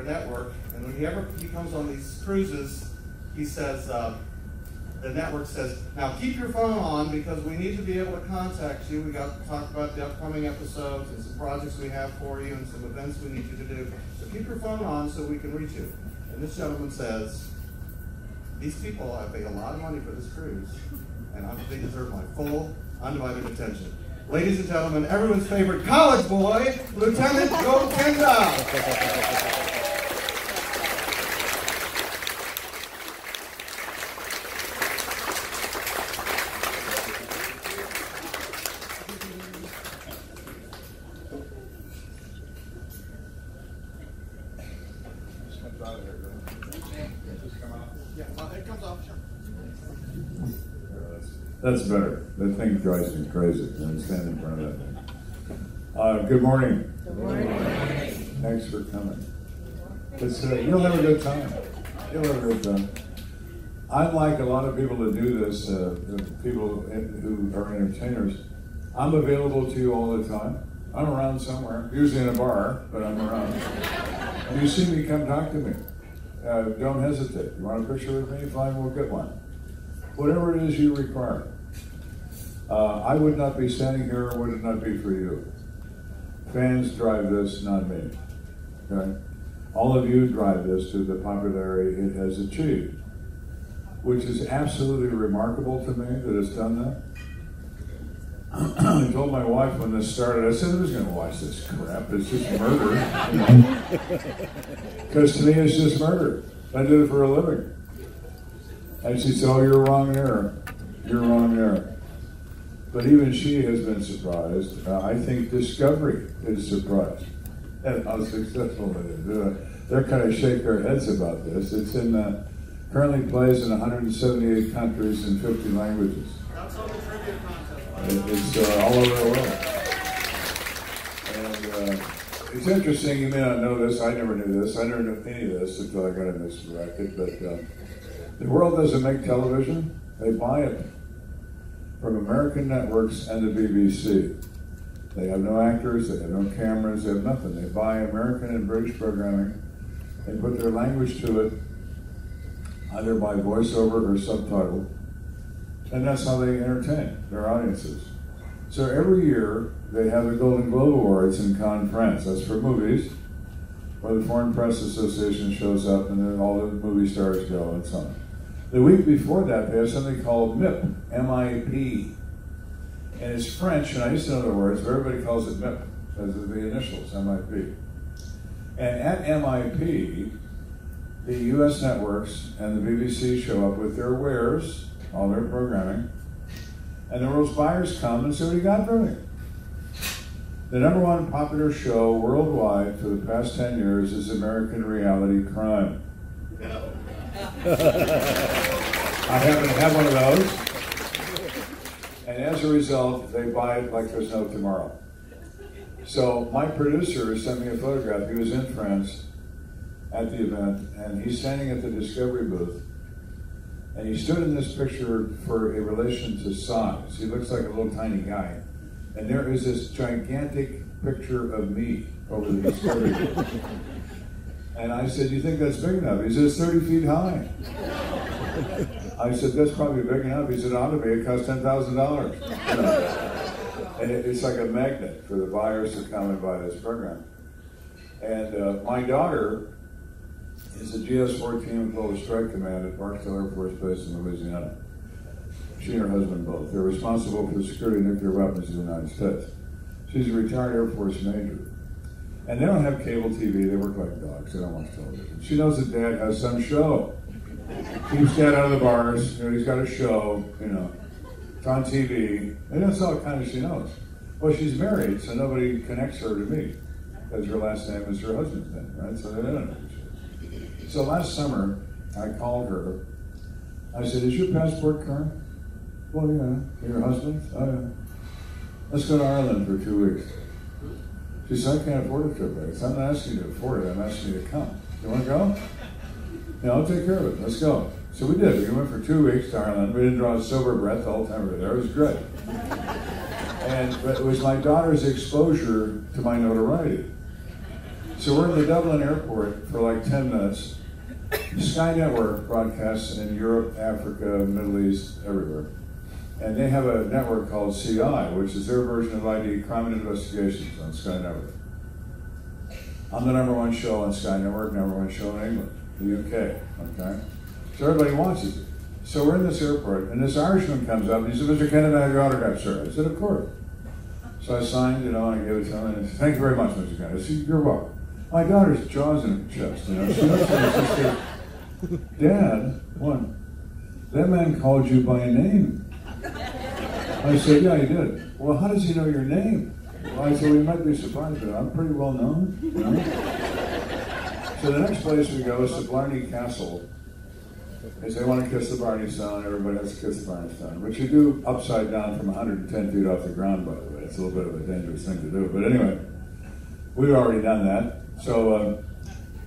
network, and whenever he comes on these cruises, he says, the network says, now keep your phone on because we need to be able to contact you. We got to talk about the upcoming episodes and some projects we have for you and some events we need you to do. So keep your phone on so we can reach you. And this gentleman says, these people, I paid a lot of money for this cruise, and they deserve my full, undivided attention. Ladies and gentlemen, everyone's favorite college boy, Lieutenant Joe Kendall. That's better. That thing drives me crazy. I stand in front of that thing. Good morning. Good morning. Thanks for coming. You'll have a good time. You'll have a good time. Unlike a lot of people that do this, people who are entertainers, I'm available to you all the time. I'm around somewhere, usually in a bar, but I'm around. If you see me, come talk to me. Don't hesitate. You want a picture with me? Fine, we'll get one. Whatever it is you require. I would not be standing here, would it not be for you. Fans drive this, not me. Okay? All of you drive this to the popularity it has achieved, which is absolutely remarkable to me that it's done that. I told my wife when this started, I said, who's going to watch this crap? It's just murder. Because to me, it's just murder. I did it for a living. And she said, oh, you're wrong there. You're wrong there. But even she has been surprised. I think Discovery is surprised at how successful it is. They're kind of shake their heads about this. It's currently plays in 178 countries and 50 languages. That's on the trivia contest. It's all over the world. And it's interesting, you may not know this, I never knew this, I never knew any of this until I got in this racket, but the world doesn't make television, they buy it from American networks and the BBC. They have no actors, they have no cameras, they have nothing. They buy American and British programming, they put their language to it, either by voiceover or subtitle, and that's how they entertain their audiences. So every year, they have the Golden Globe Awards in Cannes, France. That's for movies, where the Foreign Press Association shows up and then all the movie stars go and so on. The week before that, they have something called MIP, M-I-P. And it's French, and I used to know the words, but everybody calls it MIP, because of the initials, M-I-P. And at MIP, the US networks and the BBC show up with their wares, all their programming, and the world's buyers come and say, what do you got for me? The #1 popular show worldwide for the past 10 years is American Reality Crime. No. I happen to have one of those. And as a result, they buy it like there's no tomorrow. So my producer sent me a photograph. He was in France at the event, and he's standing at the Discovery booth. And he stood in this picture for a relation to size. He looks like a little tiny guy. And there is this gigantic picture of me over the Discovery booth. And I said, do you think that's big enough? He said, it's 30 feet high. I said, that's probably big enough. He said, it ought to be. It costs $10,000. You know? And it's like a magnet for the buyers to come and buy this program. And my daughter is a GS-14 Global Strike Command at Barksdale Air Force Base in Louisiana. She and her husband both. They're responsible for the security of nuclear weapons in the United States. She's a retired Air Force major. And they don't have cable TV, they work like dogs, they don't watch television. She knows that Dad has some show. Keeps Dad out of the bars, you know, he's got a show, you know, it's on TV, and that's all kind of she knows. Well, she's married, so nobody connects her to me, because her last name is her husband's name, right? So they don't know who she is. So last summer, I called her, I said, is your passport current? Well, yeah. Your husband's? Oh, yeah. Let's go to Ireland for 2 weeks. She said, I can't afford a trip back. So I'm not asking you to afford it, I'm asking you to come. You want to go? Yeah, I'll take care of it. Let's go. So we did. We went for 2 weeks to Ireland. We didn't draw a sober breath the whole time we were there. It was great. But it was my daughter's exposure to my notoriety. So we're in the Dublin airport for like 10 minutes. Sky Network broadcasts in Europe, Africa, Middle East, everywhere. And they have a network called CI, which is their version of ID, Crime and Investigations, on Sky Network. I'm the #1 show on Sky Network, #1 show in England, the UK, okay? So everybody watches it. So we're in this airport, and this Irishman comes up, and he said, "Mr. Kennedy, I have your autograph, sir." I said, "Of course." So I signed, and I gave it to him, and he said, "Thank you very much, Mr. Kennedy." I said, "You're welcome." My daughter's jaw's in her chest, She looks at me, she said, "Dad, what? That man called you by name." I said, "Yeah, he did." "Well, how does he know your name?" Well, I said, "We might be surprised, but I'm pretty well known, So the next place we go is to Blarney Castle. They say, "Want to kiss the Blarney Stone?" Everybody has to kiss the Blarney Stone. Which you do upside down from 110 feet off the ground, by the way. It's a little bit of a dangerous thing to do. But anyway, we've already done that. So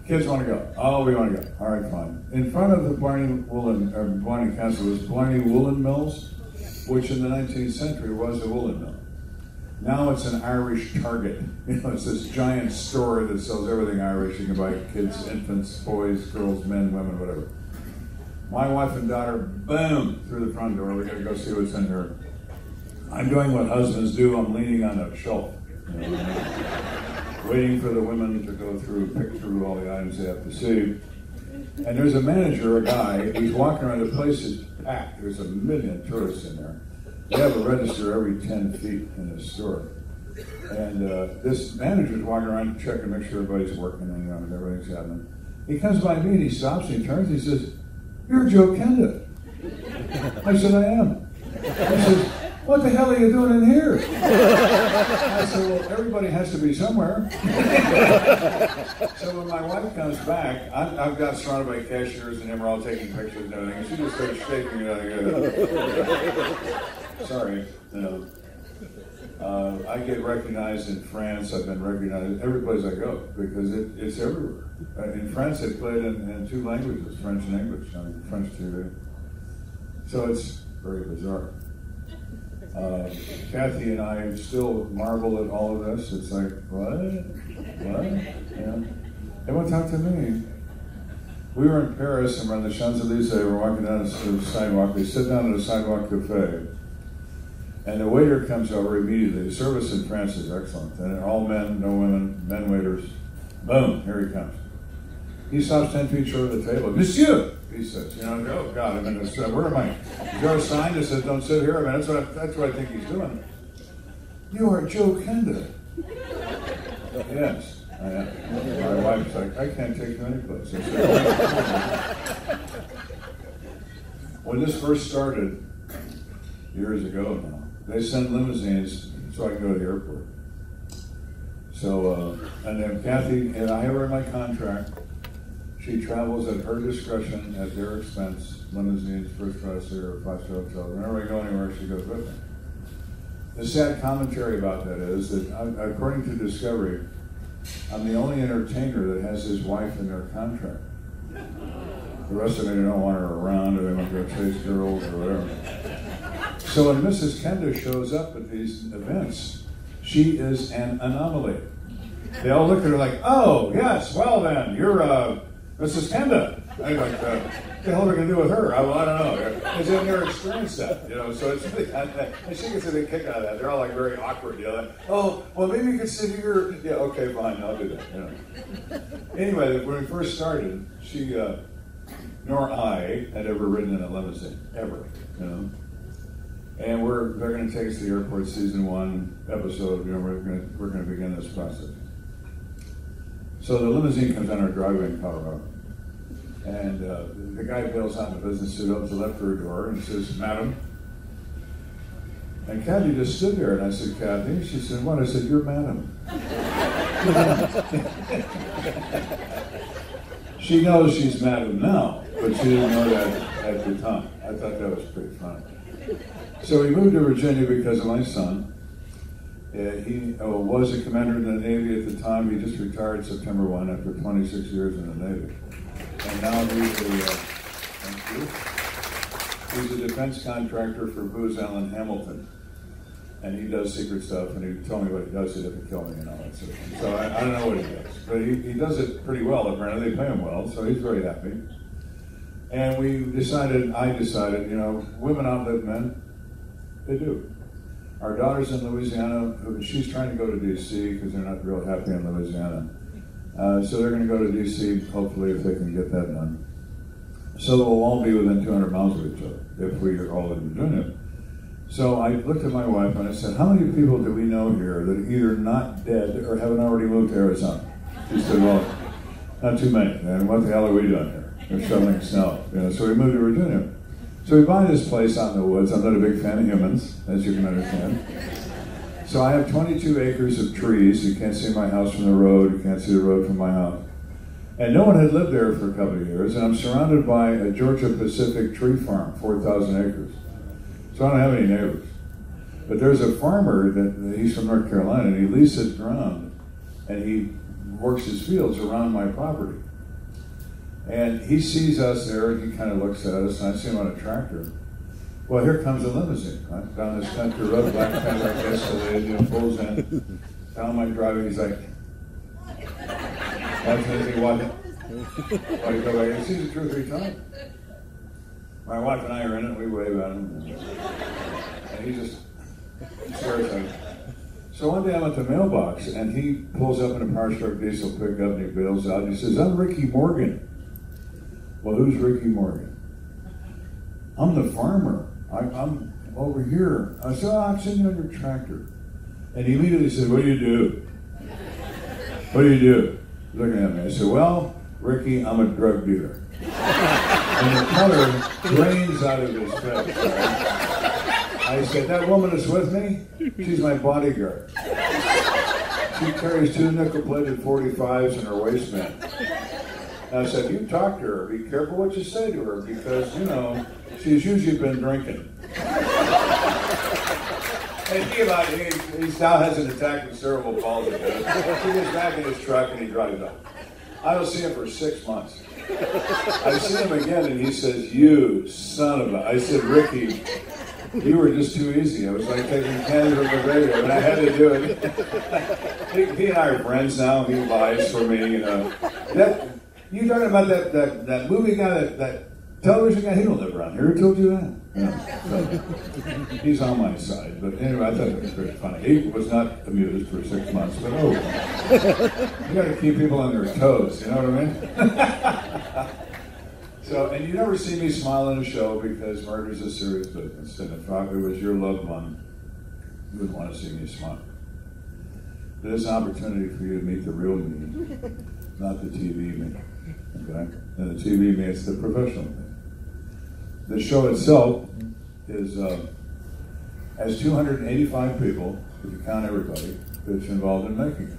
kids want to go. Oh, we want to go. All right, fine. In front of the Blarney Castle was Blarney Woolen Mills, which in the 19th century was a woolen mill. Now it's an Irish Target. It's this giant store that sells everything Irish. You can buy kids, infants, boys, girls, men, women, whatever. My wife and daughter, boom, through the front door. We're going to go see what's in here. I'm doing what husbands do. I'm leaning on a shelf, waiting for the women to go through, pick through all the items they have to see. And there's a manager, a guy, who's walking around. The place is packed. There's 1 million tourists in there. They have a register every 10 feet in this store. And this manager's walking around to check and make sure everybody's working and everything's happening. He comes by me and he stops and he turns and he says, "You're Joe Kenda." I said, "I am." He says, "What the hell are you doing in here?" I said, "Well, everybody has to be somewhere." So when my wife comes back, I've got surrounded by cashiers and them are all taking pictures and everything. And she just starts shaking Sorry, I get recognized in France. I've been recognized every place I go because it's everywhere. In France, they play it in 2 languages, French and English, on French TV. So it's very bizarre. Kathy and I still marvel at all of this. It's like, what? Yeah. They won't talk to me. We were in Paris and we're on the Champs-Elysees. We're walking down the sidewalk. We sit down at a sidewalk cafe. And the waiter comes over immediately. The service in France is excellent. And all men, no women, men waiters. Boom, here he comes. He stops 10 feet short of the table. "Monsieur," he says, "Oh God, I mean, where am I? Is there a sign that says don't sit here?" I mean, that's what I think he's doing. "You are Joe Kenda." "Yes, I am." My wife's like, "I can't take you anyplace." I said, when this first started, years ago now, they sent limousines so I can go to the airport. So, and then Kathy, and I have her in my contract. She travels at her discretion, at their expense, limousines, first class or 5-star hotels. Whenever I go anywhere, she goes with me. The sad commentary about that is that, according to Discovery, I'm the only entertainer that has his wife in their contract. The rest of them don't want her around, or they want to go chase girls or whatever. So when Mrs. Kenda shows up at these events, she is an anomaly. They all look at her like, "Oh, yes, well then, you're Mrs. Kenda." I'm like, what the hell are we going to do with her? I don't know. Because they've never experienced that, so it's really, and she gets a big kick out of that. They're all like very awkward, like, "Oh, well maybe you could sit here." "Yeah, okay, fine, I'll do that, Anyway, when we first started, she, nor I had ever ridden in a limousine, ever, And they're going to take us to the airport, season 1 episode. We're going to begin this process. So the limousine comes down our driveway in Colorado, and the guy bails out in the business suit, opens the left rear door, and says, "Madam." And Kathy just stood there, and I said, "Kathy?" She said, "What?" I said, "You're madam." She knows she's madam now, but she didn't know that at the time. I thought that was pretty funny. So we moved to Virginia because of my son. He was a commander in the Navy at the time. He just retired September 1 after 26 years in the Navy. And now he's a defense contractor for Booz Allen Hamilton. and he does secret stuff, and he told me what he does, he doesn't kill me and all that sort of thing. So I don't know what he does, but he does it pretty well, apparently. They pay him well, so he's very happy. And I decided, you know, women outlive men. They do. Our daughter's in Louisiana. She's trying to go to D.C. because they're not real happy in Louisiana. So they're going to go to D.C. hopefully if they can get that done. So we'll all be within 200 miles of each other if we are all in Virginia. So I looked at my wife and I said, how many people do we know here that are either not dead or haven't already moved to Arizona? She said, well, not too many. And what the hell are we doing here? We're shoveling snow. You know, so we moved to Virginia. So we buy this place out in the woods. I'm not a big fan of humans, as you can understand. So I have 22 acres of trees. You can't see my house from the road. You can't see the road from my house. And no one had lived there for a couple of years. And I'm surrounded by a Georgia Pacific tree farm, 4,000 acres. So I don't have any neighbors. But there's a farmer he's from North Carolina, and he leases ground, and he works his fields around my property. And he sees us there, and he kind of looks at us, and I see him on a tractor. Well, here comes a limousine, right? Down this country road, black Cadillac Escalade, you know, pulls in, down my driveway, he's like, why does he want it? Why do you go back? He sees it 2 or 3 times. My wife and I are in it, and we wave at him. And he just stares at me. So one day I'm at the mailbox, and he pulls up in a Power Stroke diesel pickup, and he bails out, and he says, I'm Ricky Morgan. Well, who's Ricky Morgan? I'm the farmer. I'm over here. I said, oh, I'm sitting on your tractor. And he immediately said, what do you do? What do you do? Looking at me. I said, well, Ricky, I'm a drug dealer. And the color drains out of his face. I said, that woman is with me? She's my bodyguard. She carries 2 nickel-plated 45s in her waistband. And I said, you talk to her. Be careful what you say to her because, you know, she's usually been drinking. And he now has an attack with cerebral palsy. He gets back in his truck and he drives up. I don't see him for 6 months. I see him again and he says, you son of a... I said, Ricky, you were just too easy. I was like taking candy from the radio, and I had to do it. He and I are friends now. He buys for me, you know. You talking about that movie guy, that television guy? He don't live around here. Who told you that? Yeah. So, he's on my side. But anyway, I thought it was very funny. He was not amused for 6 months, but you got to keep people on their toes. You know what I mean? So, and you never see me smile in a show because murder is a serious business. And if it was your loved one, you wouldn't want to see me smile. But it's an opportunity for you to meet the real me, not the TV me. Okay? And the TV me, it's the professional me. The show itself has 285 people, if you count everybody, that's involved in making it.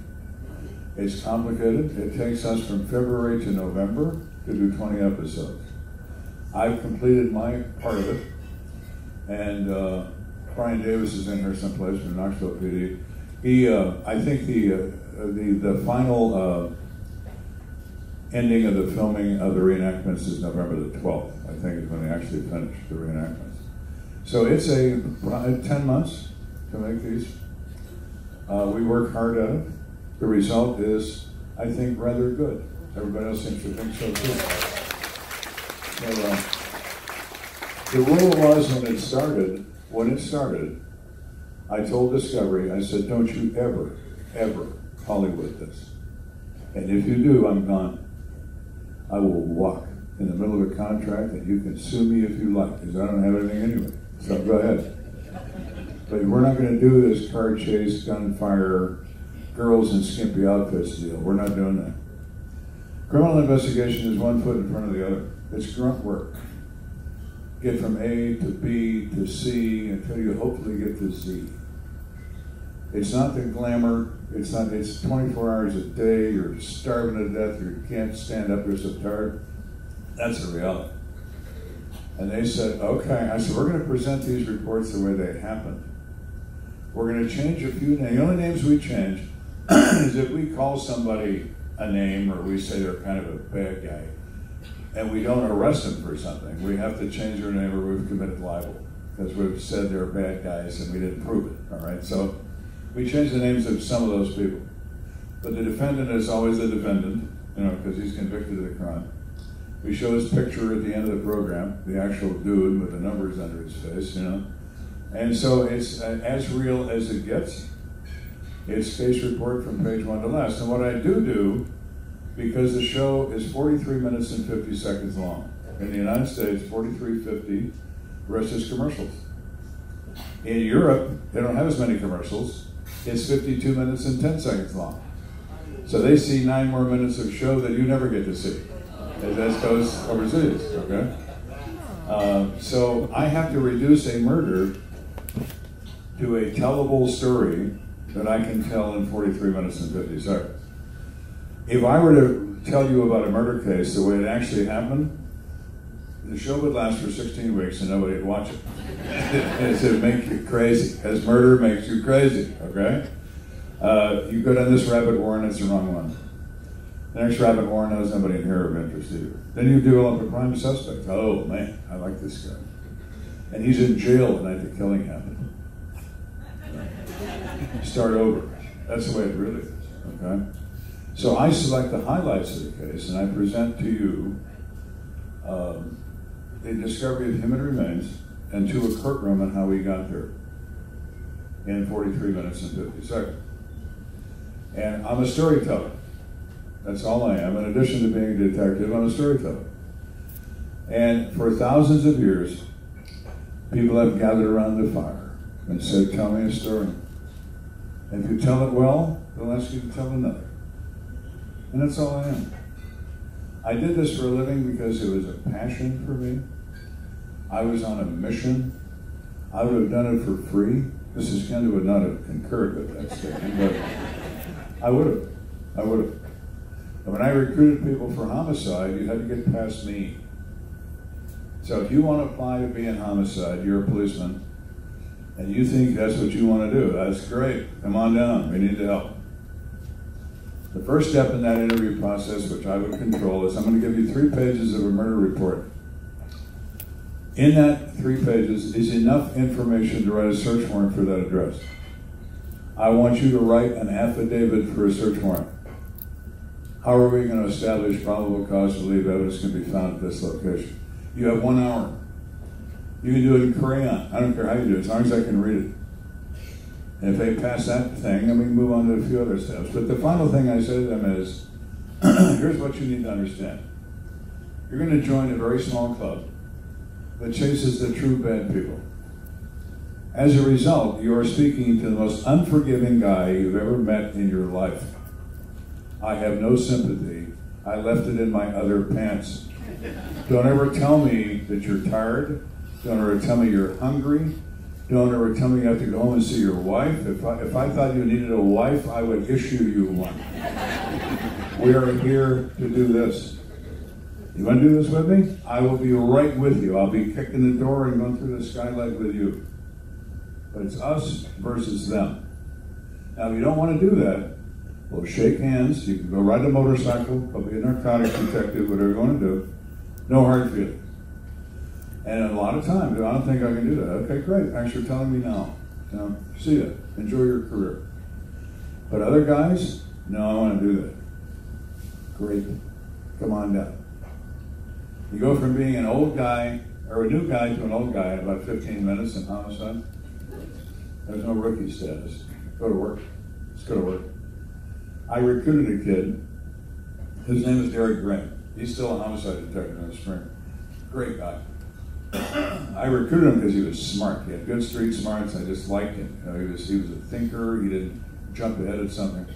It's complicated. It takes us from February to November to do 20 episodes. I've completed my part of it, and Brian Davis is in here someplace from Knoxville PD. I think the final ending of the filming of the reenactments is November the 12th. I think is when they actually finish the reenactments. So it's 10 months to make these. We work hard at it. The result is, I think, rather good. Everybody else seems to think so too. So, the rule was when it started, I told Discovery, I said, don't you ever Hollywood this. And if you do, I'm gone. I will walk in the middle of a contract and you can sue me if you like, because I don't have anything anyway. So go ahead. But we're not going to do this car chase, gunfire, girls in skimpy outfits deal. We're not doing that. Criminal investigation is one foot in front of the other. It's grunt work. Get from A to B to C until you hopefully get to Z. It's not the glamour. It's 24 hours a day. You're starving to death. You can't stand up. You're so tired. That's the reality. And they said, okay. I said, we're going to present these reports the way they happened. We're going to change a few names. The only names we change is if we call somebody a name or we say they're kind of a bad guy and we don't arrest them for something, we have to change their name or we've committed libel. because we've said they're bad guys and we didn't prove it, all right? So we changed the names of some of those people. But the defendant is always the defendant, you know, because he's convicted of the crime. We show his picture at the end of the program, the actual dude with the numbers under his face, you know. And so it's as real as it gets. It's case report from page 1 to last. And what I do, because the show is 43 minutes and 50 seconds long. In the United States, 43:50, the rest is commercials. In Europe, they don't have as many commercials. It's 52 minutes and 10 seconds long. So they see 9 more minutes of show that you never get to see. As that goes overseas, okay? So I have to reduce a murder to a tellable story that I can tell in 43 minutes and 50 seconds. If I were to tell you about a murder case the way it actually happened, the show would last for 16 weeks and nobody would watch it. It would make you crazy, as murder makes you crazy, okay? You go down this rabbit warren, it's the wrong one. The next rabbit warren has nobody in here of interest either. Then you develop a prime suspect. Oh man, I like this guy. And he's in jail the night the killing happened. Start over. That's the way it really is, okay? So I select the highlights of the case and I present to you the discovery of human remains and to a courtroom and how we got there in 43 minutes and 50 seconds. And I'm a storyteller. That's all I am. In addition to being a detective, I'm a storyteller. And for thousands of years, people have gathered around the fire and said, tell me a story. And if you tell it well, they'll ask you to tell another. And that's all I am. I did this for a living because it was a passion for me. I was on a mission. I would have done it for free. Mrs. Kendall would not have concurred with that statement, but I would have. And when I recruited people for homicide, you had to get past me. So if you want to apply to be in homicide, you're a policeman, and you think that's what you want to do, that's great. Come on down, we need the help. The first step in that interview process, which I would control, is I'm going to give you 3 pages of a murder report. In that 3 pages is enough information to write a search warrant for that address. I want you to write an affidavit for a search warrant. How are we going to establish probable cause to believe evidence can be found at this location? You have 1 hour. You can do it in crayon. I don't care how you do it, as long as I can read it. And if they pass that thing, then we can move on to a few other steps. But the final thing I say to them is, here's what you need to understand. You're going to join a very small club that chases the true bad people. As a result, you are speaking to the most unforgiving guy you've ever met in your life. I have no sympathy. I left it in my other pants. Don't ever tell me that you're tired. Don't ever tell me you're hungry. Don't ever tell me you have to go home and see your wife. If I thought you needed a wife, I would issue you one. We are here to do this. You want to do this with me? I will be right with you. I'll be kicking the door and going through the skylight with you. But it's us versus them. Now, if you don't want to do that, we'll shake hands. You can go ride a motorcycle. I'll be a narcotics detective, whatever you want to do. No hard feelings. And a lot of times, I don't think I can do that. Okay, great. Thanks for telling me now. You know, see ya. Enjoy your career. But other guys, no, I want to do that. Great. Come on down. You go from being an old guy, or a new guy to an old guy in about 15 minutes in homicide. There's no rookie status. Go to work. Let's go to work. I recruited a kid. His name is Derek Graham. He's still a homicide detective in the spring. Great guy. I recruited him because he was smart. He had good street smarts. I just liked him. You know, he was a thinker. He didn't jump ahead at something.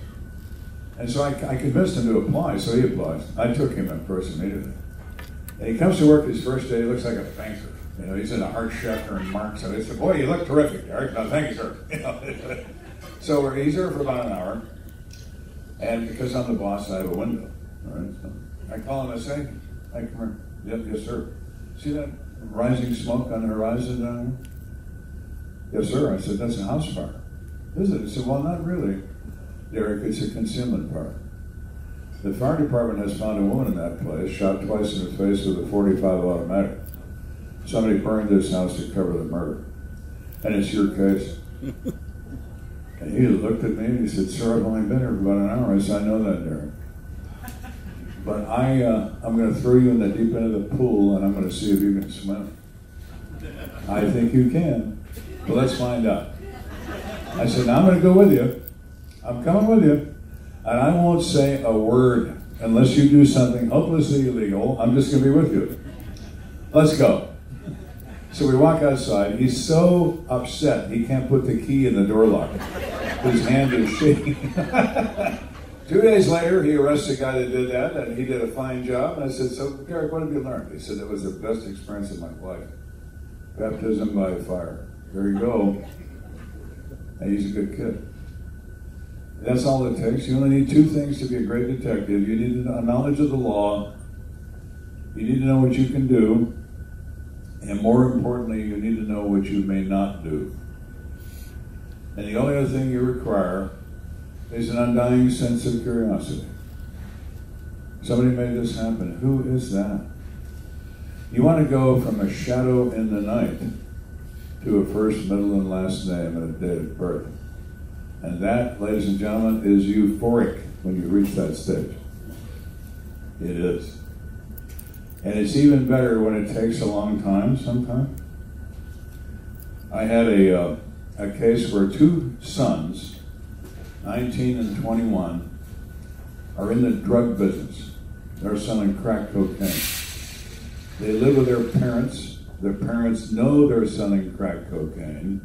And so I convinced him to apply, so he applied. I took him, of course, immediately. And he comes to work his first day. He looks like a banker. You know, he's in a Hart Scheffner and Marx. And I said, "Boy, you look terrific, Derek." "No, thank you, sir." You know, so he's there for about an hour. And because I'm the boss, I have a window. All right, so I call him and I say, "Hey, come here." "Yep, yes, sir." "See that rising smoke on the horizon down there?" "Yes, sir." I said, "That's a house fire." "Is it?" He said, "Well, not really, Derek. It's a concealment fire. The fire department has found a woman in that place, shot twice in the face with a .45 automatic. Somebody burned this house to cover the murder." and it's your case. And he looked at me and he said, "Sir, I've only been here for about an hour." I said, "I know that, Derek. But I'm going to throw you in the deep end of the pool and I'm going to see if you can swim." "I think you can, but let's find out." I said, "Now I'm going to go with you. I'm coming with you. And I won't say a word unless you do something hopelessly illegal. I'm just going to be with you. Let's go." So we walk outside. He's so upset he can't put the key in the door lock. His hand is shaking. 2 days later, he arrested a guy that did that, and he did a fine job. And I said, "So, Derek, what have you learned?" He said, "It was the best experience of my life. Baptism by fire." There you go. And he's a good kid. That's all it takes. You only need two things to be a great detective. You need a knowledge of the law. You need to know what you can do. And more importantly, you need to know what you may not do. And the only other thing you require is an undying sense of curiosity. Somebody made this happen. Who is that? You want to go from a shadow in the night to a first, middle, and last name and a date of birth. And that, ladies and gentlemen, is euphoric when you reach that stage. It is. And it's even better when it takes a long time sometimes. I had a case where two sons, 19 and 21, are in the drug business. They're selling crack cocaine. They live with their parents. Their parents know they're selling crack cocaine,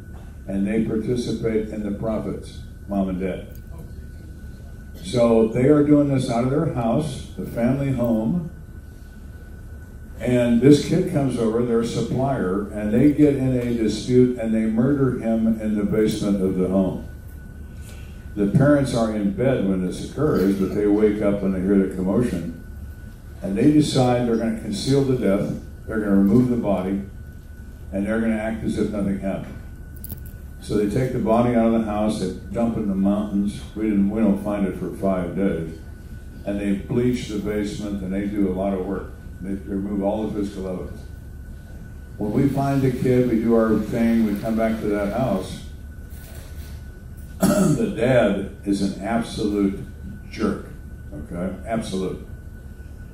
and they participate in the profits, mom and dad. So they are doing this out of their house, the family home, and this kid comes over, their supplier, and they get in a dispute and they murder him in the basement of the home. The parents are in bed when this occurs, but they wake up when they hear the commotion, and they decide they're going to conceal the death, they're going to remove the body, and they're going to act as if nothing happened. So they take the body out of the house, they dump it in the mountains. We don't find it for 5 days. And they bleach the basement, and they do a lot of work. They remove all the physical evidence. When we find the kid, we do our thing, we come back to that house. The dad is an absolute jerk, okay? Absolute.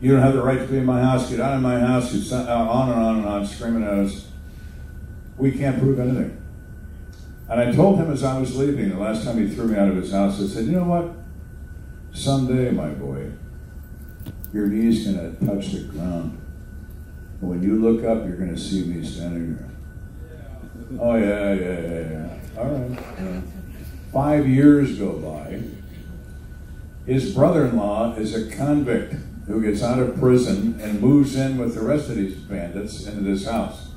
"You don't have the right to be in my house, get out of my house," you on and on, screaming at us. We can't prove anything. And I told him as I was leaving, the last time he threw me out of his house, I said, "You know what? Someday, my boy, your knee's going to touch the ground. And when you look up, you're going to see me standing there." "Oh, yeah. All right." 5 years go by. His brother-in-law is a convict who gets out of prison and moves in with the rest of these bandits into this house.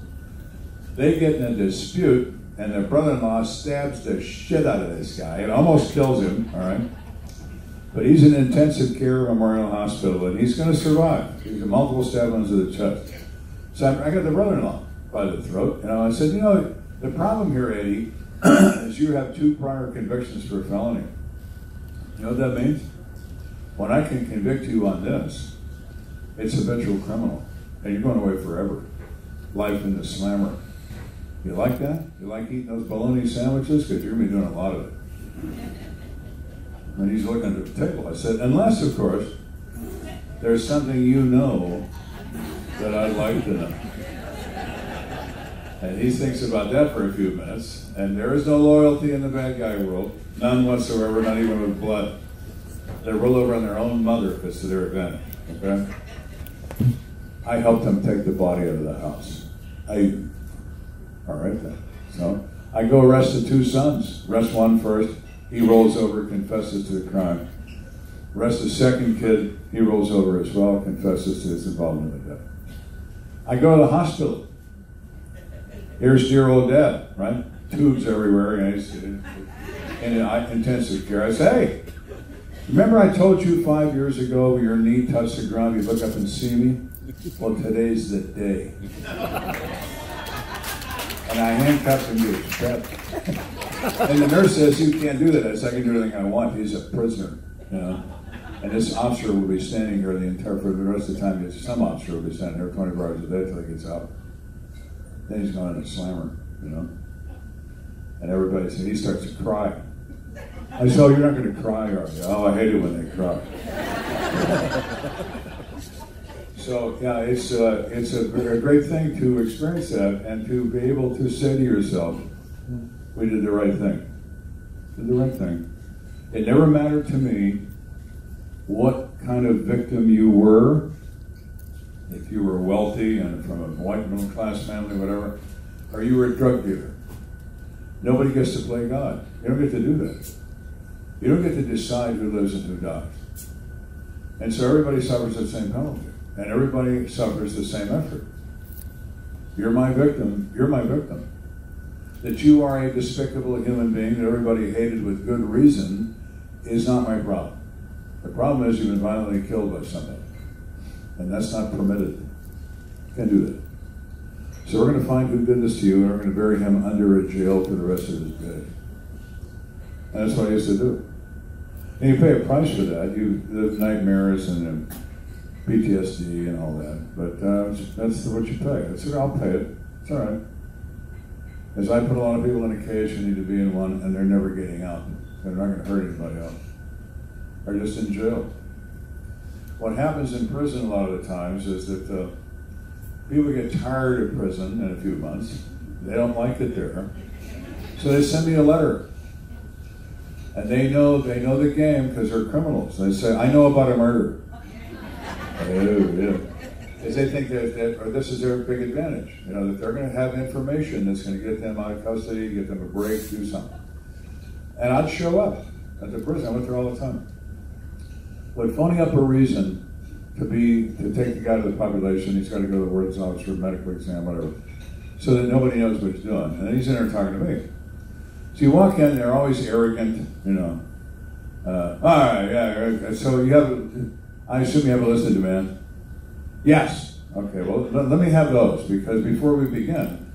They get in a dispute, and their brother-in-law stabs the shit out of this guy. It almost kills him, all right? But he's in intensive care Memorial Hospital, and he's going to survive. He's got multiple stab wounds to the chest. So I got the brother-in-law by the throat. I said, "The problem here, Eddie, is you have 2 prior convictions for a felony. You know what that means? When I can convict you on this, it's habitual criminal, and you're going away forever. Life in the slammer. You like that? You like eating those bologna sandwiches? Because you're going to be doing a lot of it." And he's looking at the table. I said, "Unless, of course, there's something you know that I'd like to know." And he thinks about that for a few minutes, and there is no loyalty in the bad guy world. None whatsoever, not even with blood. They roll over on their own mother if it's to their advantage, okay? I helped him take the body out of the house. All right then. So I go arrest the 2 sons. Arrest one first. He rolls over, confesses to the crime. Arrest the second kid. He rolls over as well, confesses to his involvement in the death. I go to the hospital. Here's dear old dad, right? Tubes everywhere, and he's in intensive care. I say, "Hey, remember I told you 5 years ago when your knee touched the ground, you look up and see me? Well, today's the day." And I handcuffed him to his bed. And the nurse says, "You can't do that." I said, "I can do anything I want. He's a prisoner, And this officer will be standing here for the rest of the time. Some officer will be standing here 24 hours a day till he gets out. Then he's gone in a slammer, And everybody said, he starts to cry. I said, oh, you're not going to cry, are you? Oh, I hate it when they cry. So, yeah, it's a great thing to experience that and to be able to say to yourself, we did the right thing. Did the right thing. It never mattered to me what kind of victim you were, if you were wealthy and from a white middle-class family, whatever, or you were a drug dealer. Nobody gets to play God. You don't get to do that. You don't get to decide who lives and who dies. And so everybody suffers the same penalty. And everybody suffers the same effort. You're my victim. You're my victim. That you are a despicable human being that everybody hated with good reason is not my problem. The problem is you've been violently killed by somebody. And that's not permitted. You can't do that. So we're going to find who did this to you, and we're going to bury him under a jail for the rest of his days. And that's what I used to do. And you pay a price for that. You live nightmares and PTSD and all that. But that's what you pay. I said, I'll pay it. It's all right. As I put a lot of people in a cage who need to be in one, and they're never getting out. They're not going to hurt anybody else. They're just in jail. What happens in prison a lot of the times is that people get tired of prison in a few months. They don't like it there. So they send me a letter. And they know the game because they're criminals. They say, I know about a murder. Oh, yeah. Because they think or this is their big advantage, that they're going to have information that's going to get them out of custody, get them a break, do something. And I'd show up at the prison. I went there all the time. But phoning up a reason to take the guy to the population, he's got to go to the warden's office for a medical exam, whatever, so that nobody knows what he's doing. And then he's in there talking to me. So you walk in, they're always arrogant, all right, yeah. So I assume you have a list of demands. Yes. Okay, well, let me have those, because before we begin,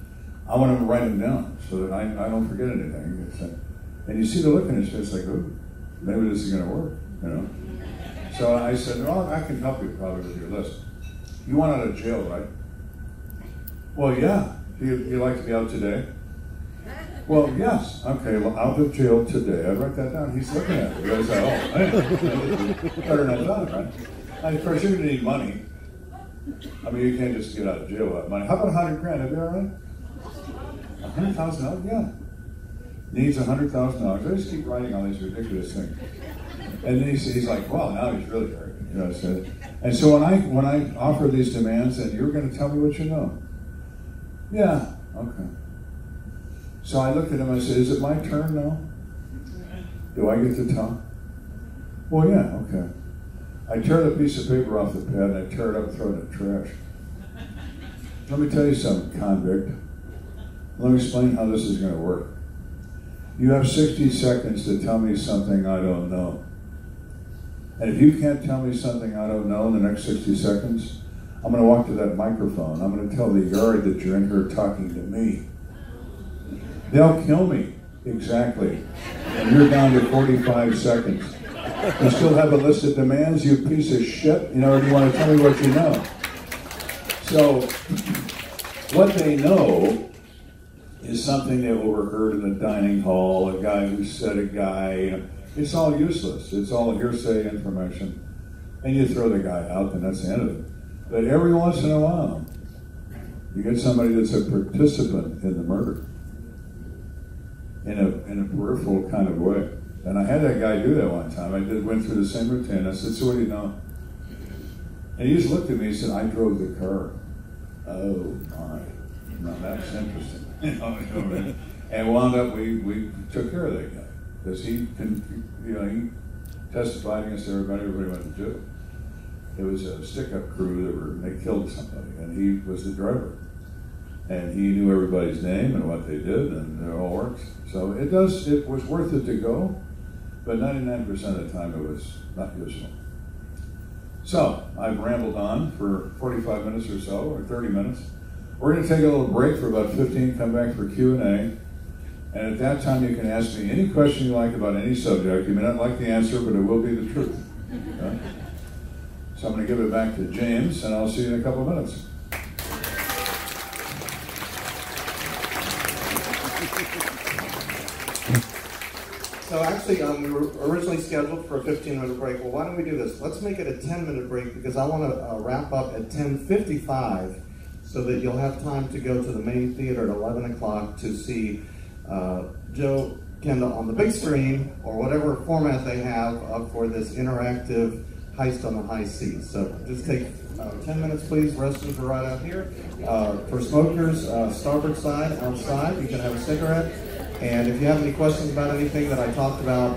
I want to write them down so that I don't forget anything. And you see the look in his face like, oh, maybe this is going to work, So I said, well, I can help you probably with your list. You want out of jail, right? Well, yeah. Do you like to be out today? Well, yes. Okay, well, out of jail today. I write that down. He's looking at me. I say, oh, man, better not done, right? And of course, you're going to need money. I mean, you can't just get out of jail without money. How about $100,000? Have you all right? $100,000? Yeah. Needs $100,000. I just keep writing all these ridiculous things. And then he's like, well, now he's really hurt. And so when I offer these demands, and you're going to tell me what you know. Yeah, okay. So I looked at him and I said, is it my turn now? Do I get to talk? Well, yeah, okay. I tear the piece of paper off the pad and I tear it up and throw it in the trash. Let me tell you something, convict. Let me explain how this is going to work. You have 60 seconds to tell me something I don't know. And if you can't tell me something I don't know in the next 60 seconds, I'm going to walk to that microphone. I'm going to tell the yard that you're in here talking to me. They'll kill me. Exactly. And you're down to 45 seconds. You still have a list of demands, you piece of shit? Or do you want to tell me what you know? So, what they know is something they overheard in the dining hall, a guy who said a guy. It's all useless. It's all hearsay information. And you throw the guy out, and that's the end of it. But every once in a while, you get somebody that's a participant in the murder in a peripheral kind of way. And I had that guy do that one time. I went through the same routine. I said, so what do you know? And he just looked at me and said, I drove the car. Oh, my. Now that's interesting. And wound up, we took care of that guy. Because he testified against everybody went to jail. It was a stick-up crew they killed somebody, and he was the driver. And he knew everybody's name and what they did, and it all works. So it was worth it to go, but 99% of the time it was not useful. So I've rambled on for 45 minutes or so, or 30 minutes. We're going to take a little break for about 15, come back for Q&A. And at that time, you can ask me any question you like about any subject. You may not like the answer, but it will be the truth. Okay? So I'm going to give it back to James, and I'll see you in a couple of minutes. So actually, we were originally scheduled for a 15-minute break. Well, why don't we do this? Let's make it a 10-minute break because I want to wrap up at 10:55 so that you'll have time to go to the main theater at 11 o'clock to see Joe Kendall on the big screen or whatever format they have for this interactive Heist on the High Seas. So just take 10 minutes, please. Restrooms are right out here. For smokers, starboard side, outside, you can have a cigarette. And if you have any questions about anything that I talked about,